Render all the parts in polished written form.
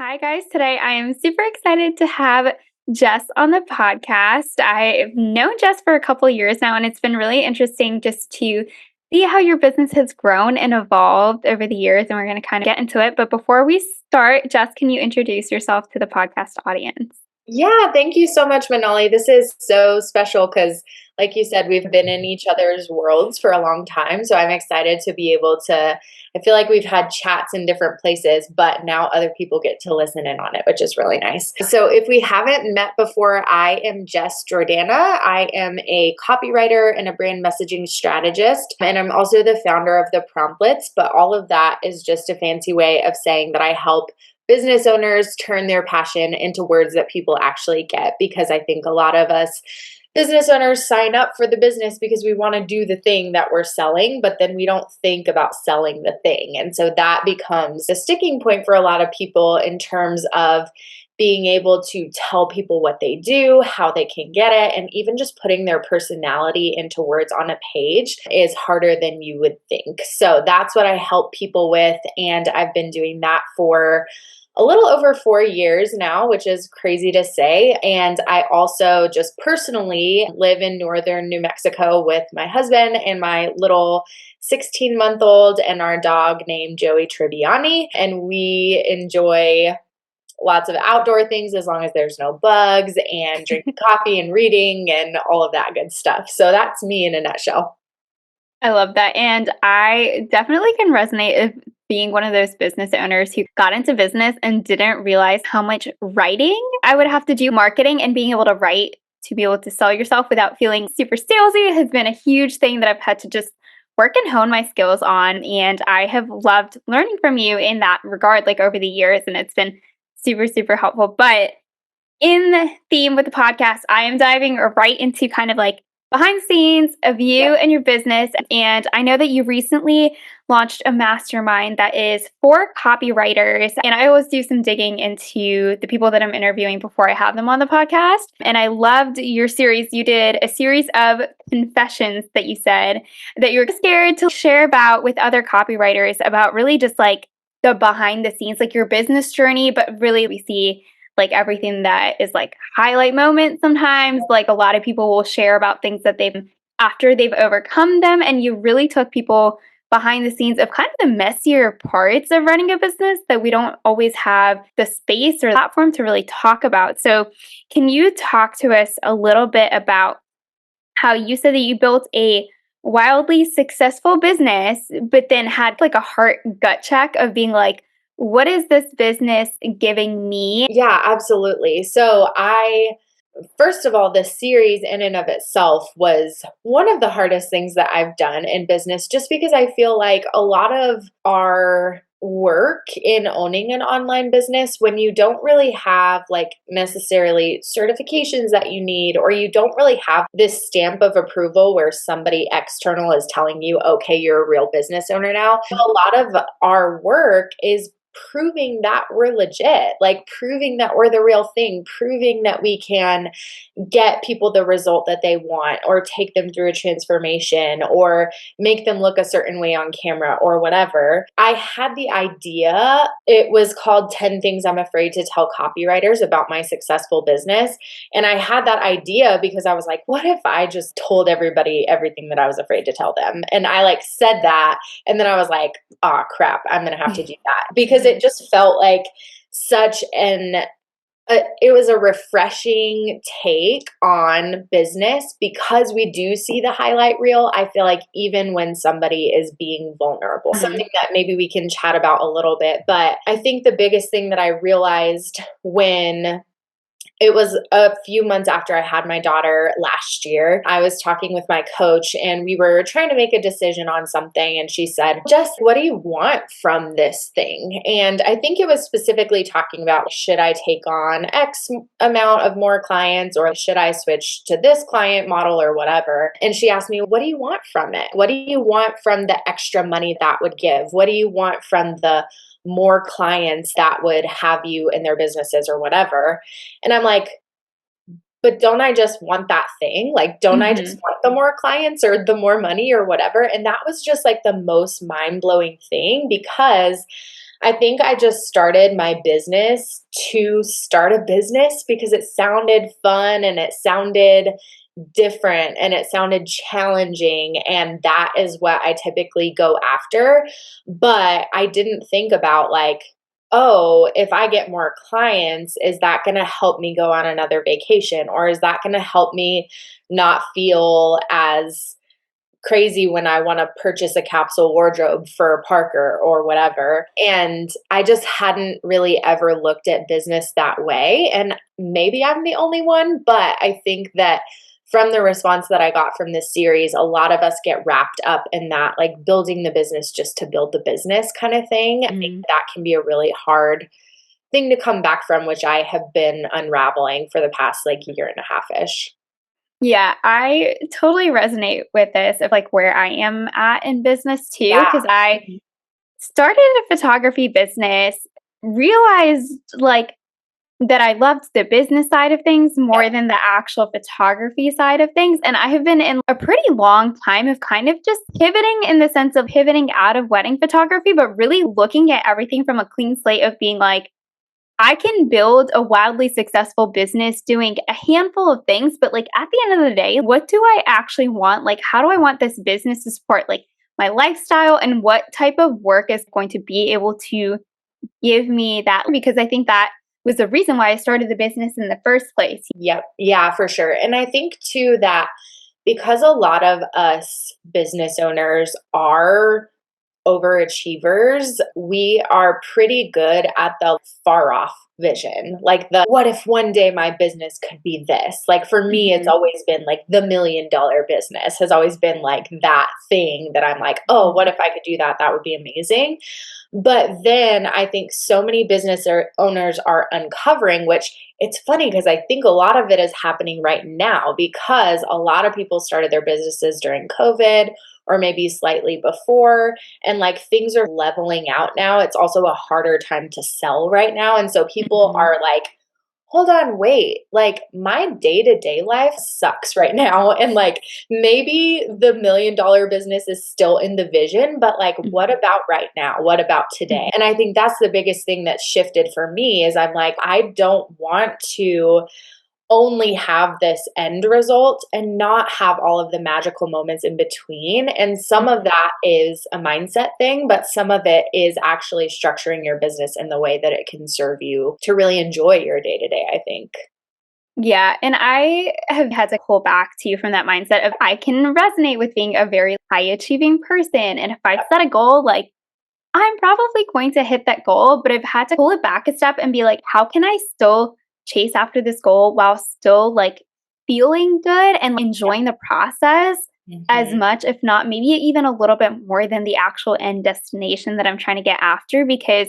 Hi, guys. Today I am super excited to have Jess on the podcast. I've known Jess for a couple years now, and it's been really interesting just to see how your business has grown and evolved over the years. And we're going to kind of get into it. But before we start, Jess, can you introduce yourself to the podcast audience? Yeah, thank you so much, Manali. This is so special because, like you said, we've been in each other's worlds for a long time. So I'm excited to be able to. I feel like we've had chats in different places, but now other people get to listen in on it, which is really nice. So if we haven't met before, I am Jess Jordana. I am a copywriter and a brand messaging strategist, and I'm also the founder of the Promptlets. But all of that is just a fancy way of saying that I help business owners turn their passion into words that people actually get, because I think a lot of us business owners sign up for the business because we want to do the thing that we're selling, but then we don't think about selling the thing. And so that becomes a sticking point for a lot of people in terms of being able to tell people what they do, how they can get it, and even just putting their personality into words on a page is harder than you would think. So that's what I help people with. And I've been doing that for a little over 4 years now, which is crazy to say. And I also just personally live in northern New Mexico with my husband and my little 16-month-old and our dog named Joey Tribbiani. And we enjoy lots of outdoor things as long as there's no bugs, and drinking coffee and reading and all of that good stuff. So that's me in a nutshell. I love that. And I definitely can resonate with being one of those business owners who got into business and didn't realize how much writing I would have to do, marketing and being able to write to be able to sell yourself without feeling super salesy has been a huge thing that I've had to just work and hone my skills on. And I have loved learning from you in that regard, like over the years. And it's been super, super helpful. But in the theme with the podcast, I am diving right into kind of like behind the scenes of you and your business. And I know that you recently launched a mastermind that is for copywriters. And I always do some digging into the people that I'm interviewing before I have them on the podcast. And I loved your series. You did a series of confessions that you said that you were scared to share about with other copywriters about really just like the behind the scenes, like your business journey, but really we see like everything that is like highlight moments sometimes. Like a lot of people will share about things that they've after they've overcome them. And you really took people behind the scenes of kind of the messier parts of running a business that we don't always have the space or platform to really talk about. So can you talk to us a little bit about how you said that you built a wildly successful business, but then had like a heart gut check of being like, what is this business giving me? Yeah, absolutely. First of all, this series in and of itself was one of the hardest things that I've done in business, just because I feel like a lot of our work in owning an online business, when you don't really have like necessarily certifications that you need, or you don't really have this stamp of approval where somebody external is telling you, okay, you're a real business owner now. A lot of our work is proving that we're legit, like proving that we're the real thing, proving that we can get people the result that they want, or take them through a transformation, or make them look a certain way on camera, or whatever. I had the idea, it was called 10 Things I'm Afraid to Tell Copywriters About My Successful Business. And I had that idea because I was like, what if I just told everybody everything that I was afraid to tell them? And I like said that. And then I was like, oh crap, I'm going to have to do that, because it just felt like such it was a refreshing take on business, because we do see the highlight reel. I feel like even when somebody is being vulnerable, something that maybe we can chat about a little bit. But I think the biggest thing that I realized when it was a few months after I had my daughter last year, I was talking with my coach and we were trying to make a decision on something. And she said, Jess, what do you want from this thing? And I think it was specifically talking about, should I take on X amount of more clients, or should I switch to this client model or whatever? And she asked me, what do you want from it? What do you want from the extra money that would give? What do you want from the more clients that would have you in their businesses or whatever? And I'm like, but don't I just want that thing? Like, don't I just want the more clients or the more money or whatever? And that was just like the most mind blowing thing, because I think I just started my business to start a business because it sounded fun and it sounded different and it sounded challenging. And that is what I typically go after. But I didn't think about, like, oh, if I get more clients, is that going to help me go on another vacation? Or is that going to help me not feel as crazy when I want to purchase a capsule wardrobe for Parker or whatever? And I just hadn't really ever looked at business that way. And maybe I'm the only one, but I think that from the response that I got from this series, a lot of us get wrapped up in that, like, building the business just to build the business kind of thing. I think Mhm. that can be a really hard thing to come back from, which I have been unraveling for the past like year and a half ish. Yeah, I totally resonate with this of like where I am at in business too, Yeah. because I Mhm. started a photography business, realized like that I loved the business side of things more Yep. than the actual photography side of things. And I have been in a pretty long time of kind of just pivoting in the sense of pivoting out of wedding photography, but really looking at everything from a clean slate of being like, I can build a wildly successful business doing a handful of things, but like at the end of the day, what do I actually want? Like, how do I want this business to support like my lifestyle and what type of work is going to be able to give me that? Because I think that was the reason why I started the business in the first place. Yep. Yeah, for sure. And I think too that because a lot of us business owners are overachievers, we are pretty good at the far off vision. Like, the what if one day my business could be this? Like, for me, it's Mhm, always been like the $1 million business has always been like that thing that I'm like, oh, what mhm, if I could do that? That would be amazing. But then I think so many owners are uncovering, which it's funny because I think a lot of it is happening right now because a lot of people started their businesses during COVID or maybe slightly before. And like, things are leveling out now. It's also a harder time to sell right now. And so people mhm, are like, hold on, wait, like, my day to day life sucks right now. And like, maybe the $1 million business is still in the vision, but like, what mhm, about right now? What about mhm, today? And I think that's the biggest thing that shifted for me is I'm like, I don't want to only have this end result and not have all of the magical moments in between. And some of mhm. that is a mindset thing, but some of it is actually structuring your business in the way that it can serve you to really enjoy your day to day, I think. Yeah, and I have had to pull back too from that mindset of I can resonate with being a very high achieving person. And if I set a goal, like I'm probably going to hit that goal, but I've had to pull it back a step and be like, how can I still chase after this goal while still like feeling good and enjoying the process as Mhm. much, if not maybe even a little bit more than the actual end destination that I'm trying to get after? Because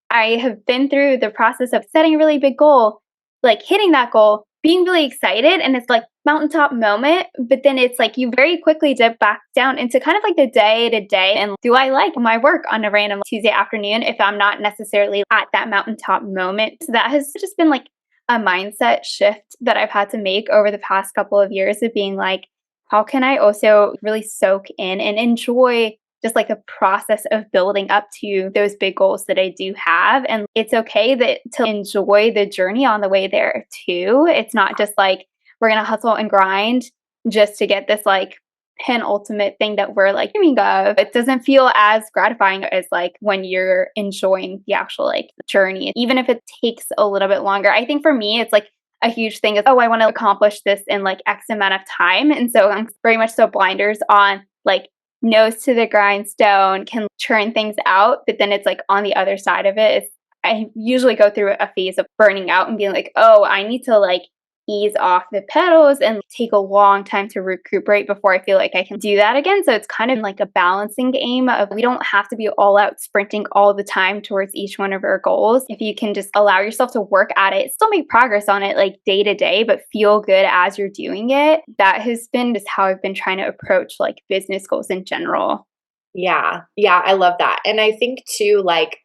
I have been through the process of setting a really big goal, like hitting that goal, being really excited, and it's like mountaintop moment, but then it's like you very quickly dip back down into kind of like the day to day. And do I like my work on a random Tuesday afternoon if I'm not necessarily at that mountaintop moment? So that has just been like a mindset shift that I've had to make over the past couple of years of being like, how can I also really soak in and enjoy just like a process of building up to those big goals that I do have. And it's okay that to enjoy the journey on the way there too. It's not just like we're gonna hustle and grind just to get this like penultimate thing that we're like dreaming of. It doesn't feel as gratifying as like when you're enjoying the actual like journey, even if it takes a little bit longer. I think for me, it's like a huge thing is, oh, I want to accomplish this in like X amount of time. And so I'm very much so blinders on like nose to the grindstone, can churn things out, but then it's like on the other side of it, it's I usually go through a phase of burning out and being like, "Oh, I need to like ease off the pedals and take a long time to recuperate before I feel like I can do that again." So it's kind of like a balancing game of we don't have to be all out sprinting all the time towards each one of our goals. If you can just allow yourself to work at it, still make progress on it like day to day, but feel good as you're doing it. That has been just how I've been trying to approach like business goals in general. Yeah. Yeah, I love that. And I think too, like,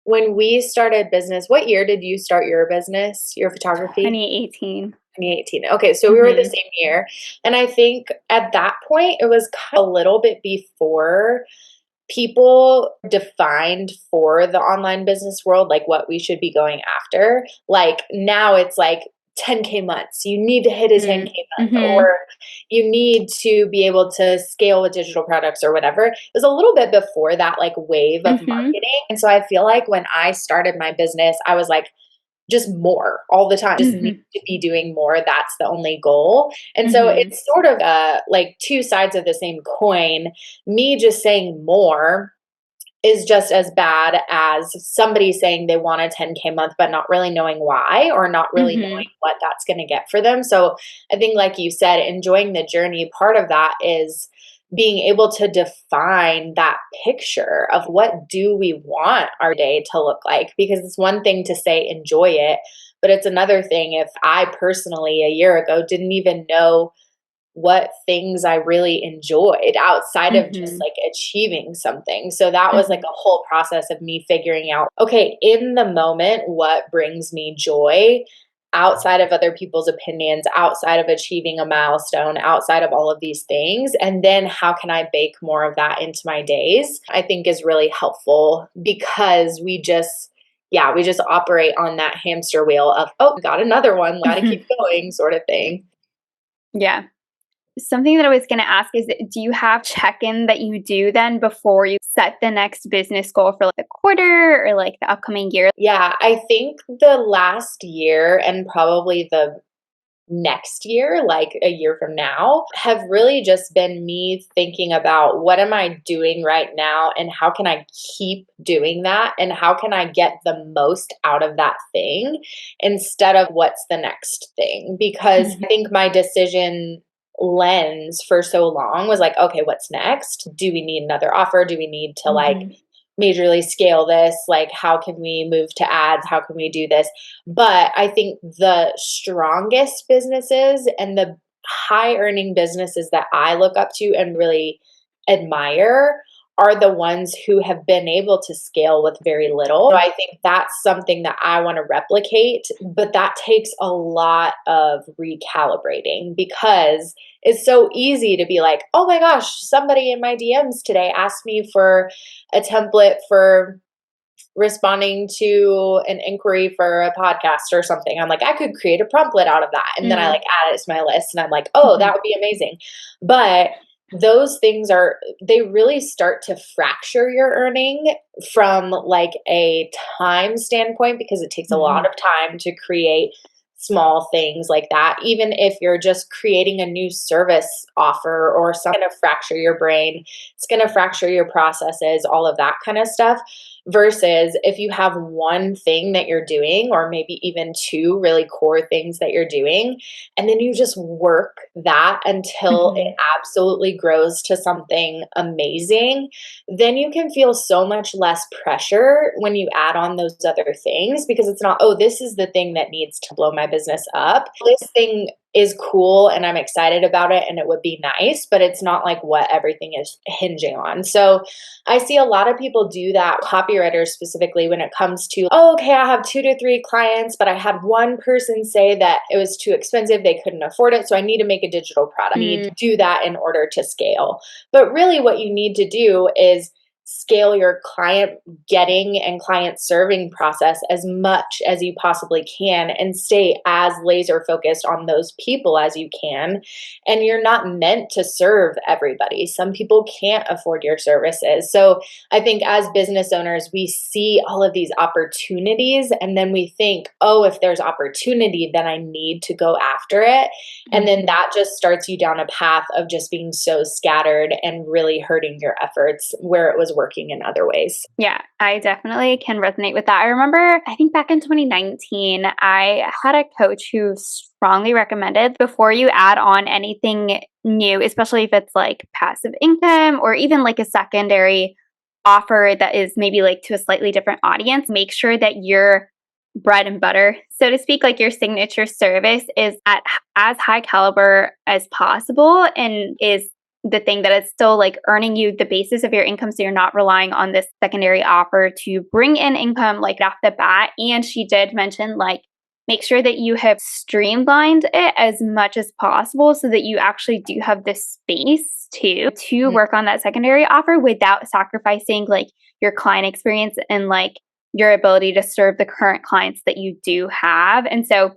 when we started business, what year did you start your business, your photography? 2018. 2018. Okay, so we were the Mhm. same year. And I think at that point, it was kind of a little bit before people defined for the online business world, like what we should be going after. Like now it's like 10K months. You need to hit a 10K month, Mm-hmm. or you need to be able to scale with digital products or whatever. It was a little bit before that like wave of Mm-hmm. marketing. And so I feel like when I started my business, I was like, just more all the time. Just need Mm-hmm. to be doing more. That's the only goal. And so Mm-hmm. it's sort of like two sides of the same coin. Me just saying more is just as bad as somebody saying they want a 10K month, but not really knowing why or not really Mm-hmm. knowing what that's going to get for them. So I think, like you said, enjoying the journey, part of that is being able to define that picture of what do we want our day to look like, because it's one thing to say enjoy it, but it's another thing if I personally a year ago didn't even know what things I really enjoyed outside of just Mm-hmm. like achieving something. So that was like Mm-hmm. a whole process of me figuring out, okay, in the moment, what brings me joy outside of other people's opinions, outside of achieving a milestone, outside of all of these things. And then how can I bake more of that into my days? I think is really helpful because we just operate on that hamster wheel of, oh, got another one, got to Mm-hmm. keep going sort of thing. Yeah. Something that I was going to ask is, do you have check-in that you do then before you set the next business goal for like the quarter or like the upcoming year? Yeah, I think the last year and probably the next year, like a year from now, have really just been me thinking about what am I doing right now and how can I keep doing that and how can I get the most out of that thing instead of what's the next thing. Because I Mhm. think my decision lens for so long was like, okay, what's next? Do we need another offer? Do we need to like Mhm. majorly scale this? Like, how can we move to ads? How can we do this? But I think the strongest businesses and the high earning businesses that I look up to and really admire are the ones who have been able to scale with very little. So I think that's something that I want to replicate, but that takes a lot of recalibrating because it's so easy to be like, oh my gosh, somebody in my DMs today asked me for a template for responding to an inquiry for a podcast or something. I'm like, I could create a promptlet out of that. And then I like Mm. add it to my list and I'm like, oh, that Mhm. would be amazing. But those things they really start to fracture your earning from like a time standpoint because it takes a lot Mhm. of time to create small things like that. Even if you're just creating a new service offer or something, to fracture your brain, it's going to fracture your processes, all of that kind of stuff. Versus if you have one thing that you're doing, or maybe even two really core things that you're doing, and then you just work that until it Mhm. absolutely grows to something amazing, then you can feel so much less pressure when you add on those other things because it's not, oh, this is the thing that needs to blow my business up. This thing is cool and I'm excited about it and it would be nice, but it's not like what everything is hinging on. So I see a lot of people do that, copywriters specifically, when it comes to, oh, okay, I have 2 to 3 clients, but I had one person say that it was too expensive, they couldn't afford it, so I need to make a digital product. I need Mm. to do that in order to scale. But really, what you need to do is scale your client getting and client serving process as much as you possibly can and stay as laser focused on those people as you can. And you're not meant to serve everybody. Some people can't afford your services. So I think as business owners, we see all of these opportunities and then we think, oh, if there's opportunity, then I need to go after it. And then Mhm. that just starts you down a path of just being so scattered and really hurting your efforts where it was working in other ways. Yeah, I definitely can resonate with that. I remember, I think back in 2019, I had a coach who strongly recommended before you add on anything new, especially if it's like passive income or even like a secondary offer that is maybe like to a slightly different audience, make sure that your bread and butter, so to speak, like your signature service is at as high caliber as possible and is the thing that is still like earning you the basis of your income so you're not relying on this secondary offer to bring in income like off the bat. And she did mention like make sure that you have streamlined it as much as possible so that you actually do have the space to Mhm. work on that secondary offer without sacrificing like your client experience and like your ability to serve the current clients that you do have. And so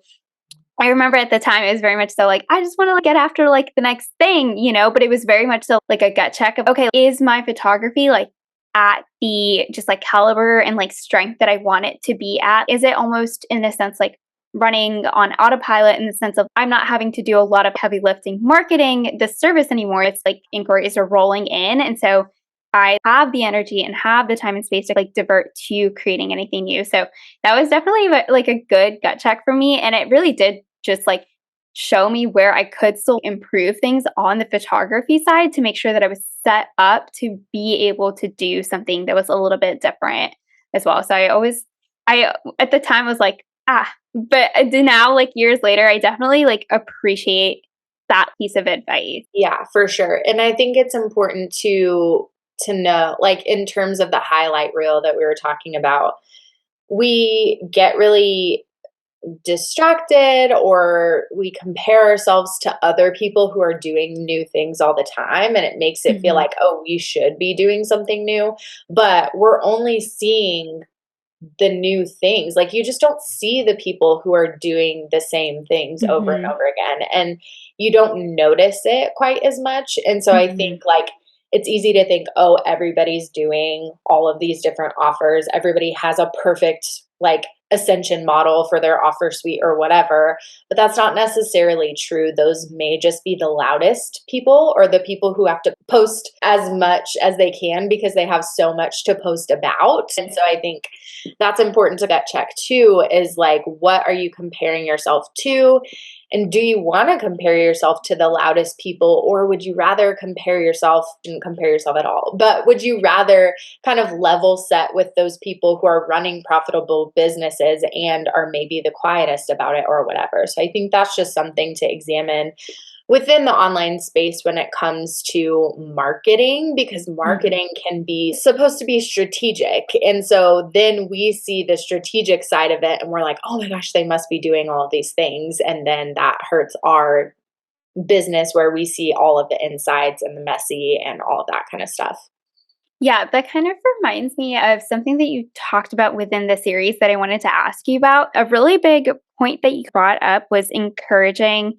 I remember at the time it was very much so like, I just want to like, get after like the next thing, but it was very much so like a gut check of, okay, is my photography like at the just like caliber and like strength that I want it to be at? Is it almost in a sense like running on autopilot in the sense of I'm not having to do a lot of heavy lifting marketing this service anymore? It's like inquiries are rolling in. And so I have the energy and have the time and space to like divert to creating anything new. So that was definitely like a good gut check for me. And it really did just like show me where I could still improve things on the photography side to make sure that I was set up to be able to do something that was a little bit different as well. So I at the time was like, but now, like years later, I definitely like appreciate that piece of advice. Yeah, for sure. And I think it's important to know, like in terms of the highlight reel that we were talking about, we get really distracted or we compare ourselves to other people who are doing new things all the time, and it makes it feel Mhm. like, oh, we should be doing something new, but we're only seeing the new things. Like, you just don't see the people who are doing the same things over and Mhm. over again, and you don't notice it quite as much. And so I think Mhm. like it's easy to think, oh, everybody's doing all of these different offers. Everybody has a perfect like ascension model for their offer suite or whatever, but that's not necessarily true. Those may just be the loudest people or the people who have to post as much as they can because they have so much to post about. And so I think that's important to gut check too, is like, what are you comparing yourself to? And do you want to compare yourself to the loudest people, or would you rather compare yourself, and compare yourself at all, but would you rather kind of level set with those people who are running profitable businesses and are maybe the quietest about it or whatever? So I think that's just something to examine within the online space when it comes to marketing, because Mhm. marketing can be supposed to be strategic. And so then we see the strategic side of it and we're like, oh my gosh, they must be doing all of these things. And then that hurts our business where we see all of the insides and the messy and all of that kind of stuff. Yeah, that kind of reminds me of something that you talked about within the series that I wanted to ask you about. A really big point that you brought up was encouraging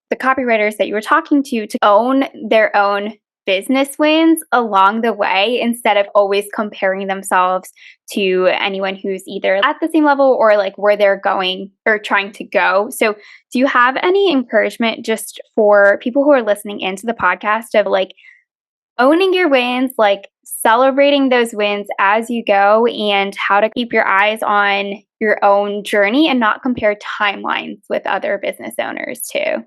the copywriters that you were talking to own their own business wins along the way instead of always comparing themselves to anyone who's either at the same level or like where they're going or trying to go. So, do you have any encouragement just for people who are listening into the podcast of like owning your wins, like celebrating those wins as you go, and how to keep your eyes on your own journey and not compare timelines with other business owners too?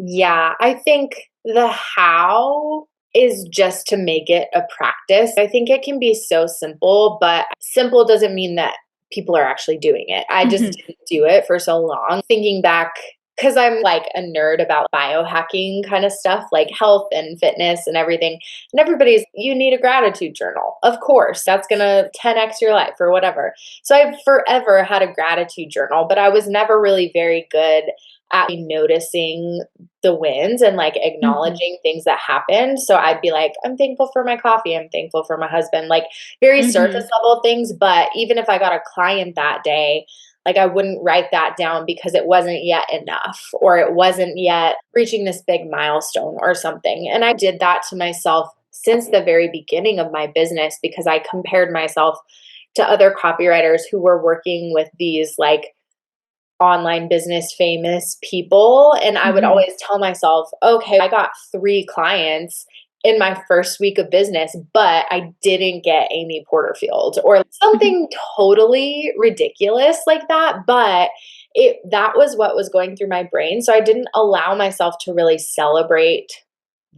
Yeah, I think the how is just to make it a practice. I think it can be so simple, but simple doesn't mean that people are actually doing it. I just Mhm. didn't do it for so long. Thinking back, because I'm like a nerd about biohacking kind of stuff, like health and fitness and everything. And everybody's, you need a gratitude journal. Of course, that's going to 10x your life or whatever. So I've forever had a gratitude journal, but I was never really very good at noticing the wins and like Mhm. acknowledging things that happened. So I'd be like, I'm thankful for my coffee. I'm thankful for my husband, like very surface Mhm. level things. But even if I got a client that day, like I wouldn't write that down because it wasn't yet enough or it wasn't yet reaching this big milestone or something. And I did that to myself since the very beginning of my business because I compared myself to other copywriters who were working with these like online business famous people, and I would Mhm. always tell myself, "Okay, I got 3 clients in my first week of business, but I didn't get Amy Porterfield," or Mhm. something totally ridiculous like that, but it that was what was going through my brain, so I didn't allow myself to really celebrate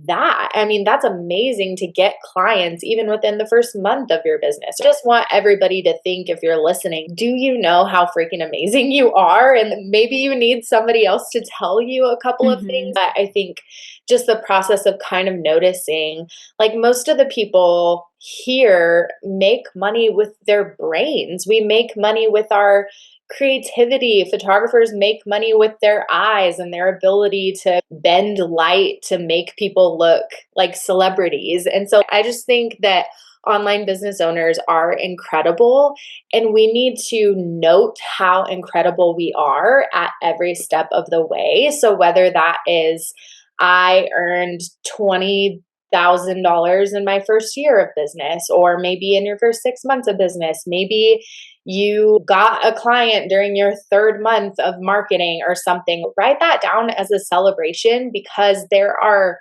that. I mean, that's amazing to get clients even within the first month of your business. I just want everybody to think, if you're listening, do you know how freaking amazing you are? And maybe you need somebody else to tell you a couple of things. Mhm. But I think just the process of kind of noticing, like most of the people here make money with their brains. We make money with our creativity. Photographers make money with their eyes and their ability to bend light to make people look like celebrities. And so I just think that online business owners are incredible, and we need to note how incredible we are at every step of the way. So whether that is I earned $20,000 in my first year of business, or maybe in your first 6 months of business, maybe you got a client during your third month of marketing or something. Write that down as a celebration, because there are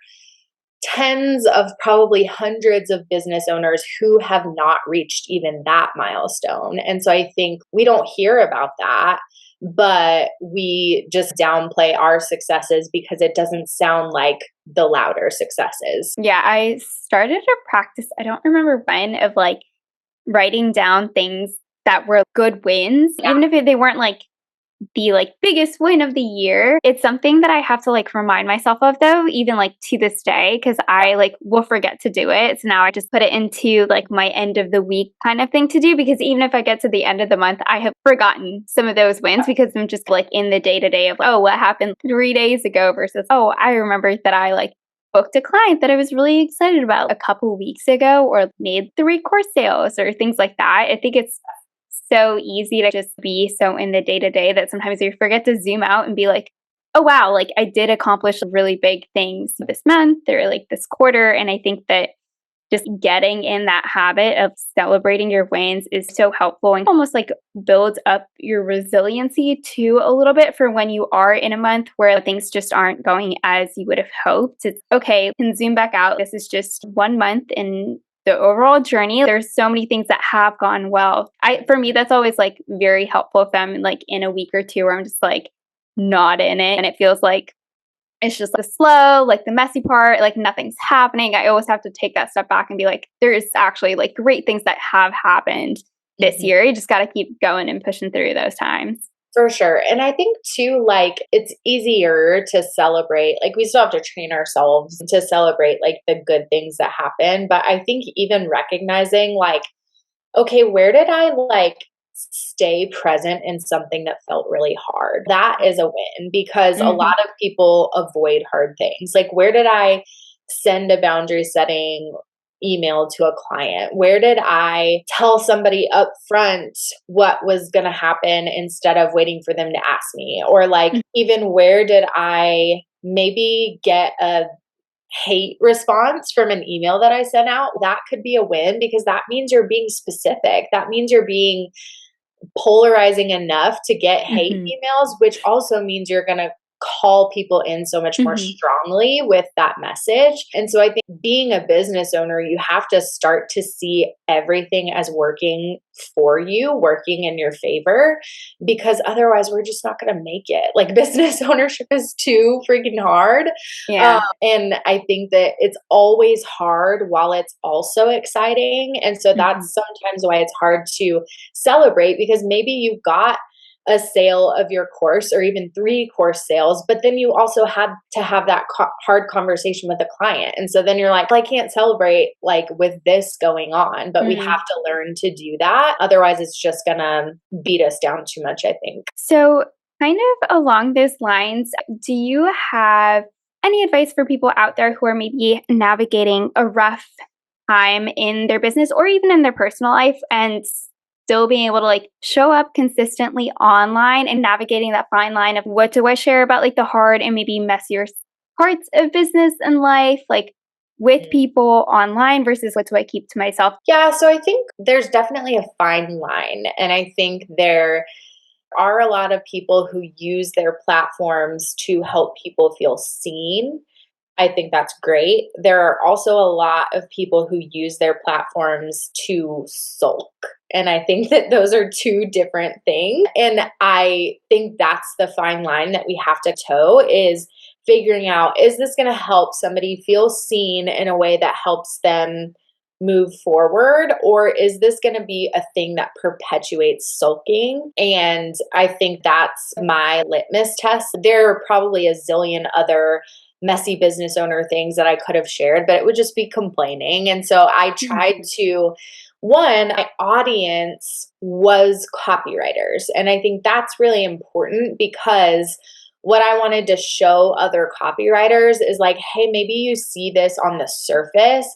tens of, probably hundreds of business owners who have not reached even that milestone. And so I think we don't hear about that, but we just downplay our successes because it doesn't sound like the louder successes. Yeah, I started a practice, I don't remember when, of like writing down things that were good wins, Yeah. even if they weren't like the like biggest win of the year. It's something that I have to like remind myself of though, even like to this day, because I like will forget to do it. So now I just put it into like my end of the week kind of thing to do, because even if I get to the end of the month, I have forgotten some of those wins because I'm just like in the day to day of, oh, what happened 3 days ago versus, oh, I remember that I like booked a client that I was really excited about a couple weeks ago, or made 3 course sales or things like that. I think it's so easy to just be so in the day to day that sometimes you forget to zoom out and be like, oh, wow, like I did accomplish really big things this month or like this quarter. And I think that just getting in that habit of celebrating your wins is so helpful and almost like builds up your resiliency too a little bit for when you are in a month where things just aren't going as you would have hoped. It's okay, you can zoom back out. This is just 1 month in the overall journey. There's so many things that have gone well. For me, that's always like very helpful if I'm like in a week or two where I'm just like not in it and it feels like it's just the slow, like the messy part, like nothing's happening. I always have to take that step back and be like, there is actually like great things that have happened this year. You just got to keep going and pushing through those times. For sure. And I think too, like, it's easier to celebrate. Like, we still have to train ourselves to celebrate like the good things that happen. But I think even recognizing, like, okay, where did I like stay present in something that felt really hard? That is a win, because a lot of people avoid hard things. Like, where did I send a boundary setting email to a client? Where did I tell somebody up front what was going to happen instead of waiting for them to ask me? Or like, even where did I maybe get a hate response from an email that I sent out? That could be a win, because that means you're being specific. That means you're being polarizing enough to get hate emails, which also means you're going to call people in so much more strongly with that message. And so I think being a business owner, you have to start to see everything as working for you, working in your favor, because otherwise we're just not going to make it. Like, business ownership is too freaking hard. Yeah. And I think that it's always hard while it's also exciting. And so that's sometimes why it's hard to celebrate, because maybe you got a sale of your course or even 3 course sales, but then you also had to have that hard conversation with the client. And so then you're like, well, I can't celebrate like with this going on, but we have to learn to do that. Otherwise it's just gonna beat us down too much, I think. So kind of along those lines, do you have any advice for people out there who are maybe navigating a rough time in their business or even in their personal life and still being able to like show up consistently online and navigating that fine line of what do I share about like the hard and maybe messier parts of business and life, like with people online versus what do I keep to myself? Yeah, so I think there's definitely a fine line. And I think there are a lot of people who use their platforms to help people feel seen. I think that's great. There are also a lot of people who use their platforms to sulk. And I think that those are 2 different things. And I think that's the fine line that we have to toe, is figuring out, is this going to help somebody feel seen in a way that helps them move forward, or is this going to be a thing that perpetuates sulking? And I think that's my litmus test. There are probably a zillion other messy business owner things that I could have shared, but it would just be complaining. And so I tried to, One, my audience was copywriters. And I think that's really important because what I wanted to show other copywriters is like, hey, maybe you see this on the surface,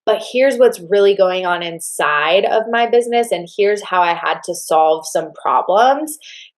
but here's what's really going on inside of my business. And here's how I had to solve some problems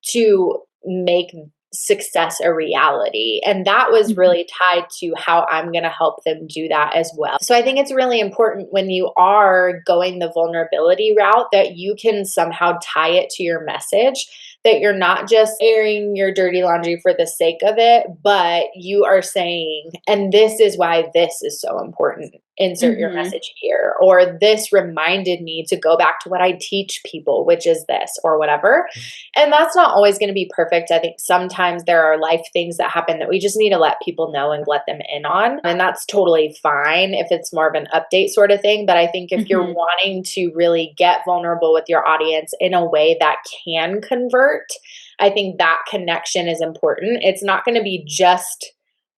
to make success a reality. And that was Mhm. really tied to how I'm going to help them do that as well. So I think it's really important when you are going the vulnerability route that you can somehow tie it to your message, that you're not just airing your dirty laundry for the sake of it, but you are saying, and this is why this is so important. Insert your Mhm. message here. Or this reminded me to go back to what I teach people, which is this, or whatever. And that's not always going to be perfect. I think sometimes there are life things that happen that we just need to let people know and let them in on. And that's totally fine if it's more of an update sort of thing. But I think if you're Mhm. wanting to really get vulnerable with your audience in a way that can convert, I think that connection is important. It's not going to be just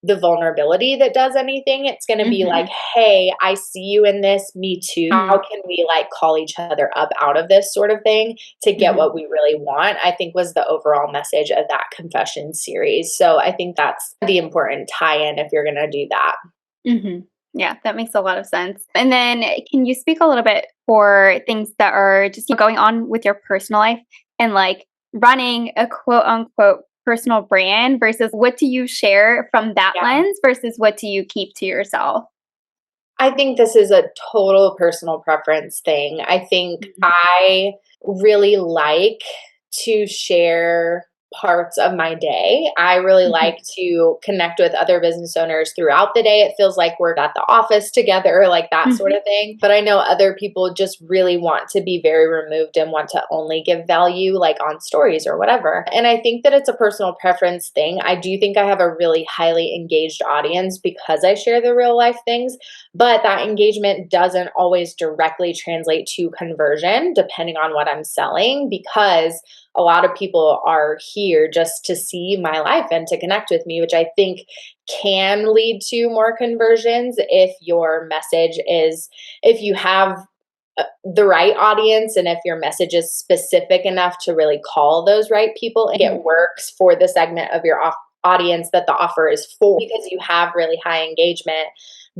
the vulnerability that does anything. It's going to be like, Mhm. hey, I see you in this, me too. How Mhm. can we like call each other up out of this sort of thing to get Mhm. what we really want? I think was the overall message of that confession series. So I think that's the important tie-in if you're going to do that. Mhm. Yeah, that makes a lot of sense. And then can you speak a little bit for things that are just going on with your personal life and like running a quote unquote personal brand versus what do you share from that Yeah. lens versus what do you keep to yourself? I think this is a total personal preference thing. I think Mhm. I really like to share parts of my day. I really Mhm. like to connect with other business owners throughout the day. It feels like we're at the office together, like that sort Mhm. of thing. But I know other people just really want to be very removed and want to only give value like on stories or whatever. And I think that it's a personal preference thing. I do think I have a really highly engaged audience because I share the real life things, but that engagement doesn't always directly translate to conversion depending on what I'm selling, because a lot of people are here just to see my life and to connect with me, which I think can lead to more conversions if your message is, if you have the right audience and if your message is specific enough to really call those right people and Mhm. it works for the segment of your audience that the offer is for, because you have really high engagement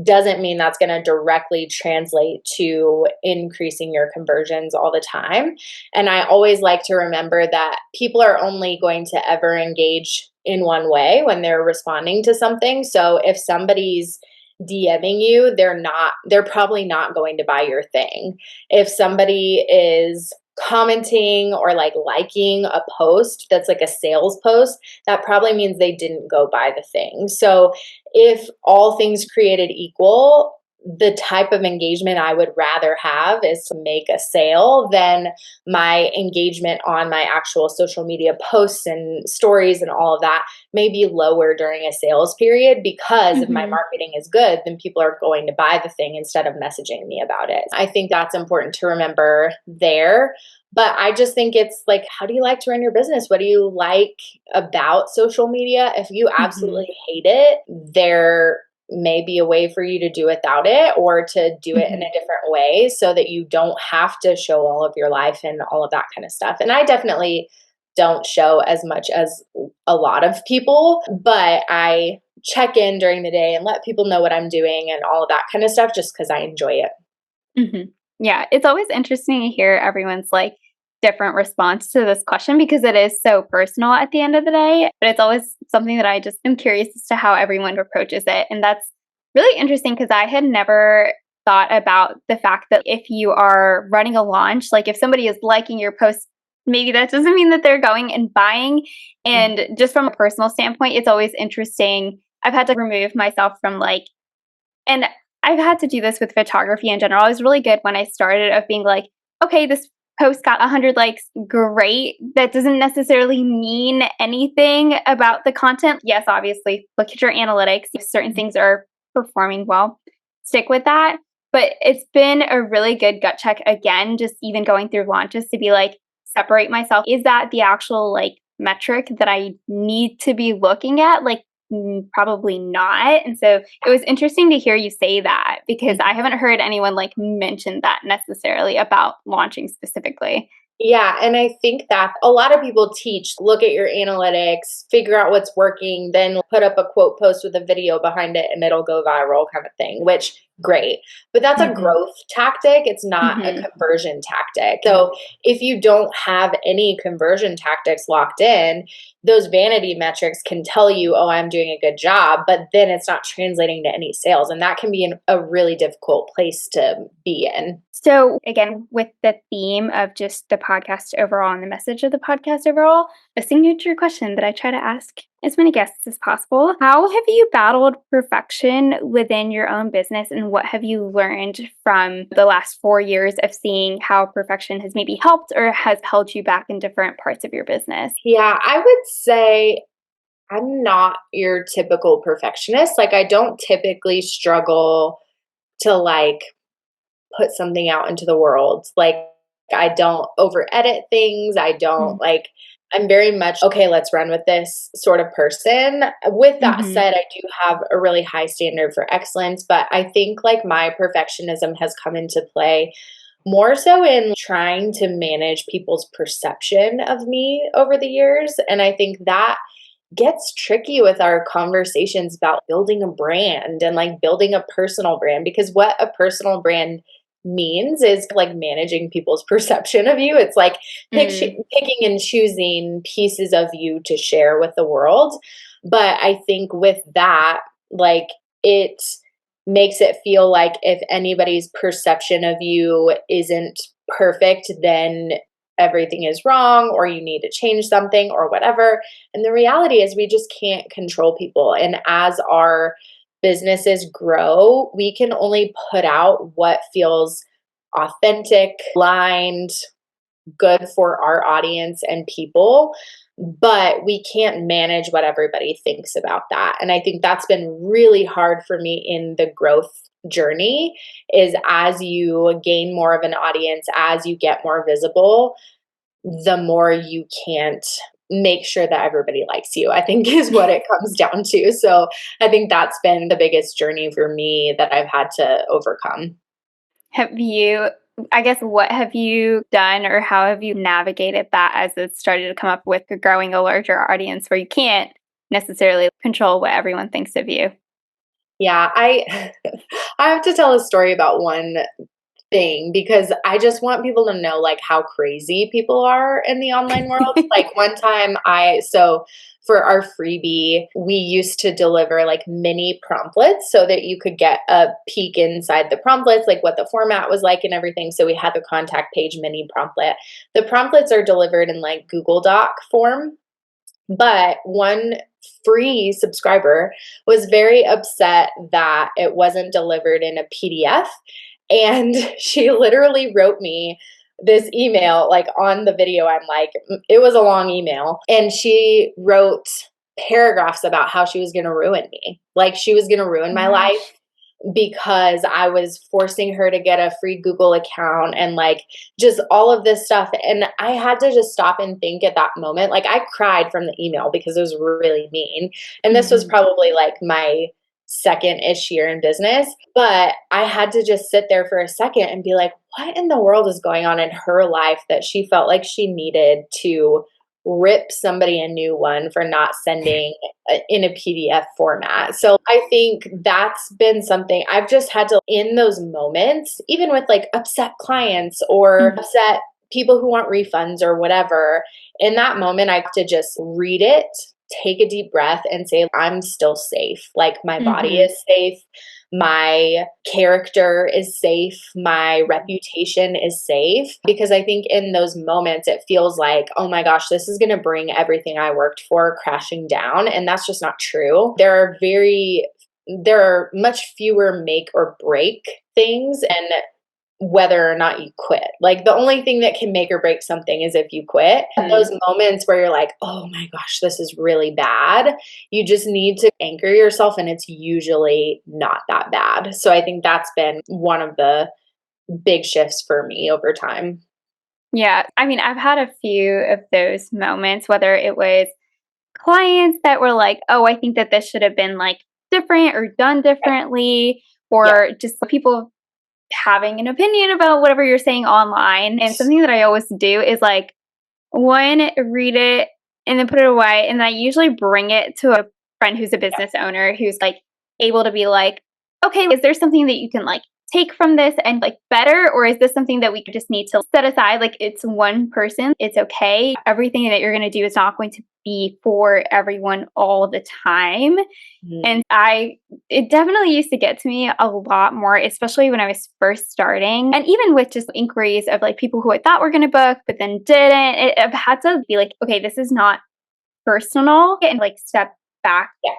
doesn't mean that's going to directly translate to increasing your conversions all the time. And I always like to remember that people are only going to ever engage in one way when they're responding to something. So if somebody's DMing you, they're probably not going to buy your thing. If somebody is commenting or like liking a post that's like a sales post, that probably means they didn't go buy the thing. So if all things created equal, the type of engagement I would rather have is to make a sale than my engagement on my actual social media posts and stories and all of that may be lower during a sales period, because if my Mhm. marketing is good, then people are going to buy the thing instead of messaging me about it. I think that's important to remember there. But I just think it's like, how do you like to run your business? What do you like about social media? If you Mhm. absolutely hate it, there may be a way for you to do without it, or to do it in Mhm. a different way so that you don't have to show all of your life and all of that kind of stuff. And I definitely don't show as much as a lot of people, but I check in during the day and let people know what I'm doing and all of that kind of stuff just because I enjoy it. Mhm. Yeah, it's always interesting to hear everyone's like different response to this question because it is so personal at the end of the day. But it's always something that I just am curious as to how everyone approaches it. And that's really interesting because I had never thought about the fact that if you are running a launch, like if somebody is liking your post, maybe that doesn't mean that they're going and buying. And just from a personal standpoint, it's always interesting. I've had to remove myself from like, and I've had to do this with photography in general. I was really good when I started of being like, okay, this post got 100 likes, great. That doesn't necessarily mean anything about the content. Yes, obviously, look at your analytics. If certain things are performing well, stick with that. But it's been a really good gut check again, just even going through launches to be like, separate myself. Is that the actual like metric that I need to be looking at? Like, probably not. And so it was interesting to hear you say that because I haven't heard anyone like mention that necessarily about launching specifically. Yeah, and I think that a lot of people teach look at your analytics, figure out what's working, then put up a quote post with a video behind it and it'll go viral kind of thing, which great. But that's a Hmm. growth tactic, it's not a Hmm. conversion tactic. So if you don't have any conversion tactics locked in, those vanity metrics can tell you, oh, I'm doing a good job, but then it's not translating to any sales. And that can be a really difficult place to be in. So, again, with the theme of just the podcast overall and the message of the podcast overall, a signature question that I try to ask as many guests as possible. How have you battled perfection within your own business, and what have you learned from the last 4 years of seeing how perfection has maybe helped or has held you back in different parts of your business? Yeah, I would say I'm not your typical perfectionist. Like, I don't typically struggle to like put something out into the world. Like, I don't over edit things. I don't like, I'm very much, okay, let's run with this sort of person. With that Mm-hmm. said, I do have a really high standard for excellence, but I think like my perfectionism has come into play more so in trying to manage people's perception of me over the years. And I think that gets tricky with our conversations about building a brand and like building a personal brand, because what a personal brand means is like managing people's perception of you. It's like picking and choosing pieces of you to share with the world. But I think with that, like, it makes it feel like if anybody's perception of you isn't perfect, then everything is wrong or you need to change something or whatever. And the reality is, we just can't control people. And as our businesses grow, we can only put out what feels authentic, aligned, good for our audience and people. But we can't manage what everybody thinks about that. And I think that's been really hard for me in the growth journey, is as you gain more of an audience, as you get more visible, the more you can't make sure that everybody likes you, I think is what it comes down to. So I think that's been the biggest journey for me that I've had to overcome. Have you, I guess, what have you done or how have you navigated that as it started to come up with growing a larger audience where you can't necessarily control what everyone thinks of you? Yeah, I I have to tell a story about one thing because I just want people to know like how crazy people are in the online world. Like one time for our freebie, we used to deliver like mini promptlets so that you could get a peek inside the promptlets, like what the format was like and everything. So we had the contact page mini promptlet. The promptlets are delivered in like Google Doc form, but one free subscriber was very upset that it wasn't delivered in a PDF. And she literally wrote me this email, like on the video. I'm like, it was a long email. And she wrote paragraphs about how she was going to ruin me. Like, she was going to ruin Oh my my life gosh. because I was forcing her to get a free Google account and like just all of this stuff. And I had to just stop and think at that moment. Like, I cried from the email because it was really mean. And this was Mhm. probably like my second-ish year in business. But I had to just sit there for a second and be like, what in the world is going on in her life that she felt like she needed to rip somebody a new one for not sending in a PDF format. So I think that's been something I've just had to, in those moments, even with like upset clients or Mhm. upset people who want refunds or whatever, in that moment, I have to just read it, take a deep breath, and say, I'm still safe. Like, my body Mhm. is safe. My character is safe. My reputation is safe. Because I think in those moments, it feels like, oh my gosh, this is going to bring everything I worked for crashing down. And that's just not true. There are much fewer make or break things, and whether or not you quit. Like, the only thing that can make or break something is if you quit. And those Mhm. moments where you're like, oh my gosh, this is really bad, you just need to anchor yourself, and it's usually not that bad. So I think that's been one of the big shifts for me over time. Yeah, I mean, I've had a few of those moments, whether it was clients that were like, oh, I think that this should have been like different or done Right. differently, Yeah. or just people having an opinion about whatever you're saying online. And something that I always do is like, one, read it and then put it away. And I usually bring it to a friend who's a business owner who's like able to be like, okay, is there something that you can like take from this and like better? Or is this something that we just need to set aside? Like it's one person, it's okay. Everything that you're going to do is not going to be for everyone all the time. Mhm. And it definitely used to get to me a lot more, especially when I was first starting. And even with just inquiries of like people who I thought were going to book, but then didn't, I've had to be like, okay, this is not personal, and like step back Yeah,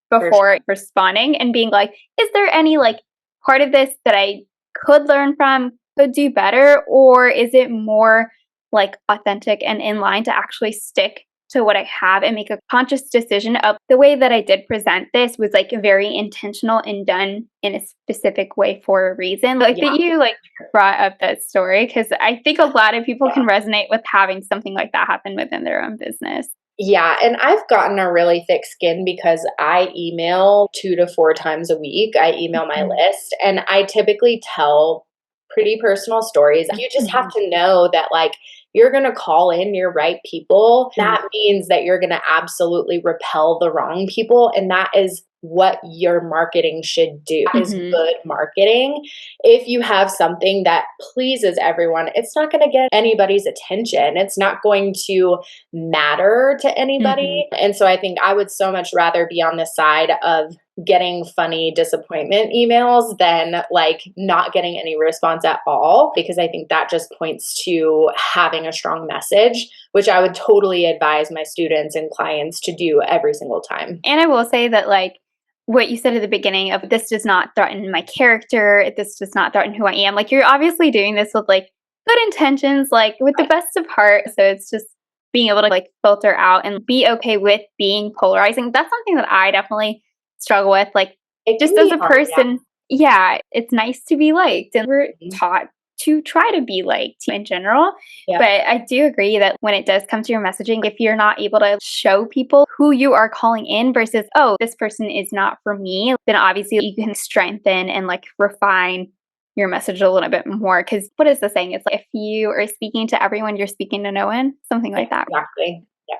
for sure. before responding and being like, is there any like part of this that I could learn from, could do better? Or is it more like authentic and in line to actually stick to what I have and make a conscious decision of the way that I did present this was like very intentional and done in a specific way for a reason. Like Yeah. that you like brought up that story because I think a lot of people can resonate with having something like that happen within their own business. Yeah, and I've gotten a really thick skin because I email 2 to 4 times a week. I email my Mhm. list, and I typically tell pretty personal stories. You just have Mhm. to know that, like, you're gonna call in your right people. Mhm. That means that you're gonna absolutely repel the wrong people, and that is what your marketing should do. That is Mhm. good marketing. If you have something that pleases everyone, it's not gonna get anybody's attention. It's not going to matter to Mhm. anybody. And so I think I would so much rather be on the side of getting funny disappointment emails than like not getting any response at all, because I think that just points to having a strong message, which I would totally advise my students and clients to do every single time. And I will say that, like, what you said at the beginning of this does not threaten my character, this does not threaten who I am. Like, you're obviously doing this with like good intentions, like with the Right. best of heart. So it's just being able to like filter out and be okay with being polarizing. That's something that I definitely struggle with. Like, It just can as be a hard, yeah. person, yeah, it's nice to be liked. And we're Mhm. taught to try to be liked in general. Yep. But I do agree that when it does come to your messaging, if you're not able to show people who you are calling in versus, oh, this person is not for me, then obviously you can strengthen and like refine your message a little bit more. Because what is the saying? It's like if you are speaking to everyone, you're speaking to no one, something Yeah, like that. exactly. Yeah,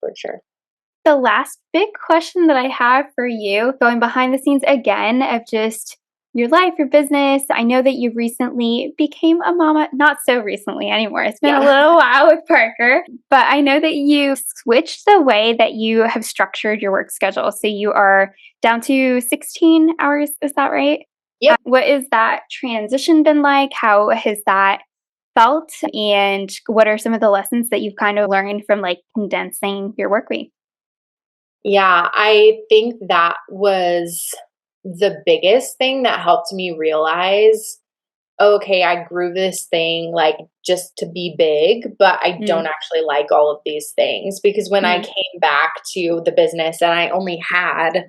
for sure. The last big question that I have for you, going behind the scenes again of just your life, your business. I know that you recently became a mama, not so recently anymore. It's been a Yeah. little while with Parker, but I know that you switched the way that you have structured your work schedule. So you are down to 16 hours. Is that right? Yep. What is that transition been like? How has that felt? And what are some of the lessons that you've kind of learned from like condensing your work week? Yeah, I think that was the biggest thing that helped me realize, okay, I grew this thing like just to be big, but I don't Mm, actually like all of these things. Because when I mm, came back to the business and I only had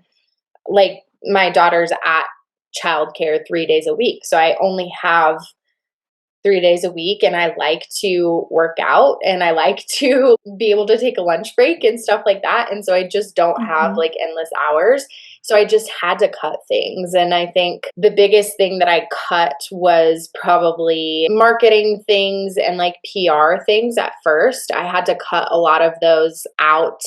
like my daughter's at childcare 3 days a week. So I only have 3 days a week, and I like to work out and I like to be able to take a lunch break and stuff like that. And so I just don't have mhm, like endless hours. So I just had to cut things. And I think the biggest thing that I cut was probably marketing things and like PR things at first. I had to cut a lot of those out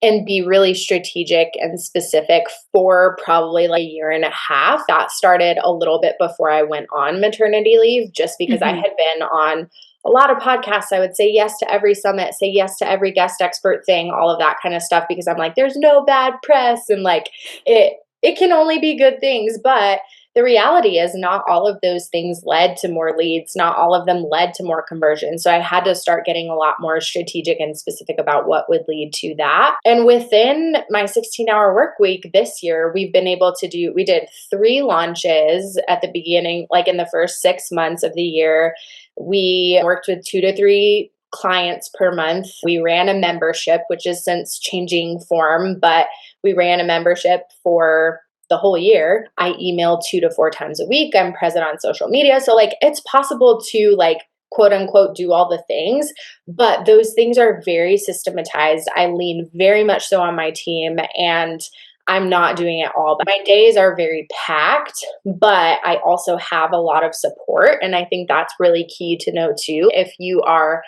and be really strategic and specific for probably like a year and a half. That started a little bit before I went on maternity leave, just because I mhm, had been on a lot of podcasts. I would say yes to every summit, say yes to every guest expert thing, all of that kind of stuff, because I'm like, there's no bad press, and like it can only be good things. But the reality is not all of those things led to more leads, not all of them led to more conversion. So I had to start getting a lot more strategic and specific about what would lead to that. And within my 16-hour work week this year, we did 3 launches at the beginning, like in the first 6 months of the year. We worked with 2 to 3 clients per month. We ran a membership, which is since changing form, but we ran a membership for the whole year. I email 2 to 4 times a week. I'm present on social media. So like it's possible to like quote unquote do all the things, but those things are very systematized. I lean very much so on my team, and I'm not doing it all. But my days are very packed, but I also have a lot of support. And I think that's really key to know too. If you are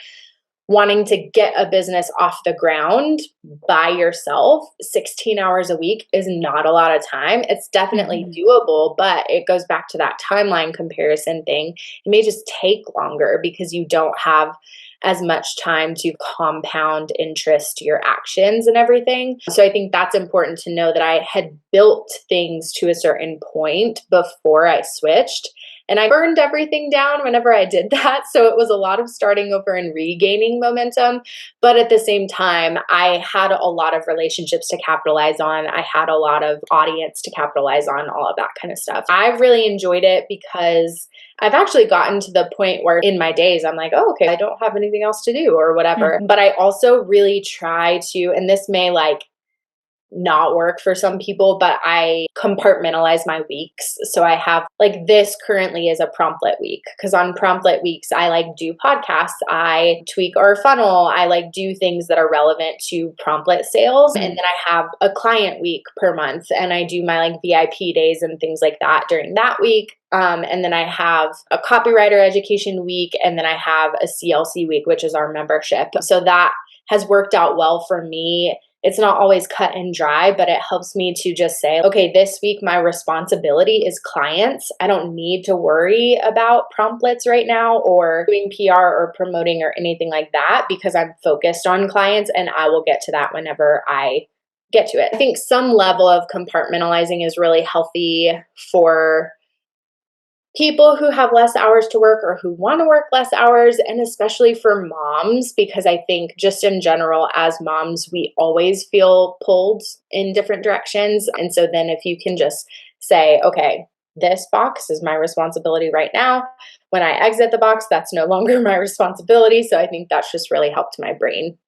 wanting to get a business off the ground by yourself, 16 hours a week is not a lot of time. It's definitely doable, but it goes back to that timeline comparison thing. It may just take longer because you don't have as much time to compound interest to your actions and everything. So I think that's important to know, that I had built things to a certain point before I switched. And I burned everything down whenever I did that. So it was a lot of starting over and regaining momentum. But at the same time, I had a lot of relationships to capitalize on. I had a lot of audience to capitalize on, all of that kind of stuff. I've really enjoyed it because I've actually gotten to the point where in my days, I'm like, oh, okay, I don't have anything else to do or whatever. But I also really try to, and this may not work for some people, but I compartmentalize my weeks. So I have this currently is a promptlet week, because on promptlet weeks, I do podcasts, I tweak our funnel, I do things that are relevant to promptlet sales. And then I have a client week per month, and I do my VIP days and things like that during that week. And then I have a copywriter education week, and then I have a CLC week, which is our membership. So that has worked out well for me. It's not always cut and dry, but it helps me to just say, okay, this week my responsibility is clients. I don't need to worry about promptlets right now or doing PR or promoting or anything like that, because I'm focused on clients, and I will get to that whenever I get to it. I think some level of compartmentalizing is really healthy for people who have less hours to work or who want to work less hours, and especially for moms, because I think just in general, as moms, we always feel pulled in different directions. And so then if you can just say, okay, this box is my responsibility right now. When I exit the box, that's no longer my responsibility. So I think that's just really helped my brain.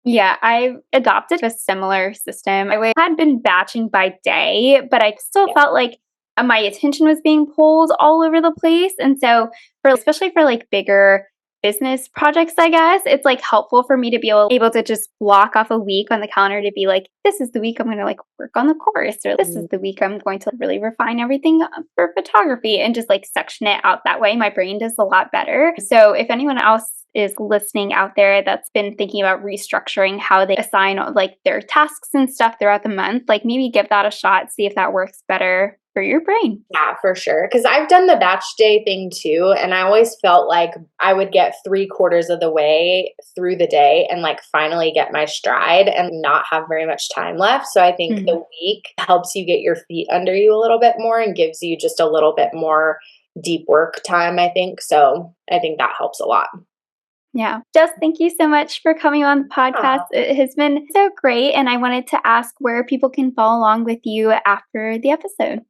Yeah, I adopted a similar system. I had been batching by day, but I still felt like my attention was being pulled all over the place. And so, especially for bigger business projects, I guess it's helpful for me to be able to just block off a week on the calendar to be this is the week I'm going to work on the course, or this is the week I'm going to really refine everything for photography, and just section it out that way. My brain does a lot better. So if anyone else is listening out there that's been thinking about restructuring how they assign their tasks and stuff throughout the month, maybe give that a shot, see if that works better for your brain. Yeah, for sure. Because I've done the batch day thing too. And I always felt like I would get 3/4 of the way through the day and finally get my stride and not have very much time left. So I think the week helps you get your feet under you a little bit more and gives you just a little bit more deep work time, I think. So I think that helps a lot. Yeah. Jess, thank you so much for coming on the podcast. It has been so great. And I wanted to ask where people can follow along with you after the episode.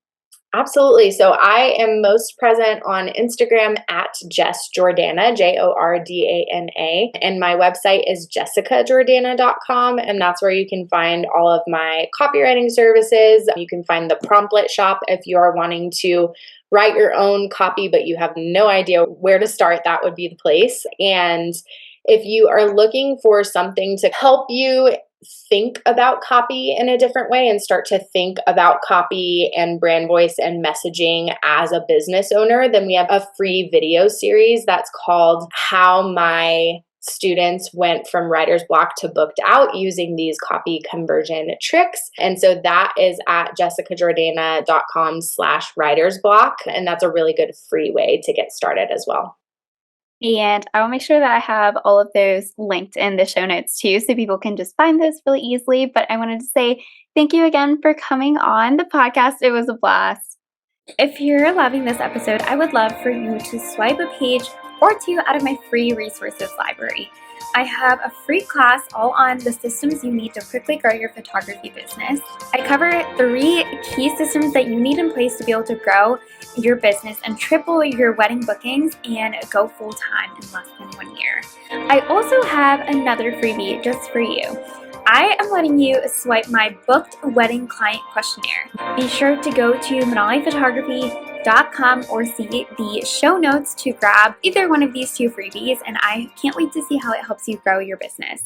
Absolutely. So I am most present on Instagram at Jess Jordana, Jordana. And my website is jessicajordana.com. And that's where you can find all of my copywriting services. You can find the promptlet shop if you are wanting to write your own copy, but you have no idea where to start. That would be the place. And if you are looking for something to help you think about copy in a different way and start to think about copy and brand voice and messaging as a business owner, then we have a free video series that's called How My Students Went from Writer's Block to Booked Out Using These Copy Conversion Tricks. And so that is at jessicajordana.com/writersblock. And that's a really good free way to get started as well. And I will make sure that I have all of those linked in the show notes too, so people can just find those really easily. But I wanted to say thank you again for coming on the podcast. It was a blast. If you're loving this episode, I would love for you to swipe a page or two out of my free resources library. I have a free class all on the systems you need to quickly grow your photography business. I cover 3 key systems that you need in place to be able to grow your business and triple your wedding bookings and go full time in less than 1 year. I also have another freebie just for you. I am letting you swipe my booked wedding client questionnaire. Be sure to go to Manali Photography btb.com or see the show notes to grab either one of these two freebies. And I can't wait to see how it helps you grow your business.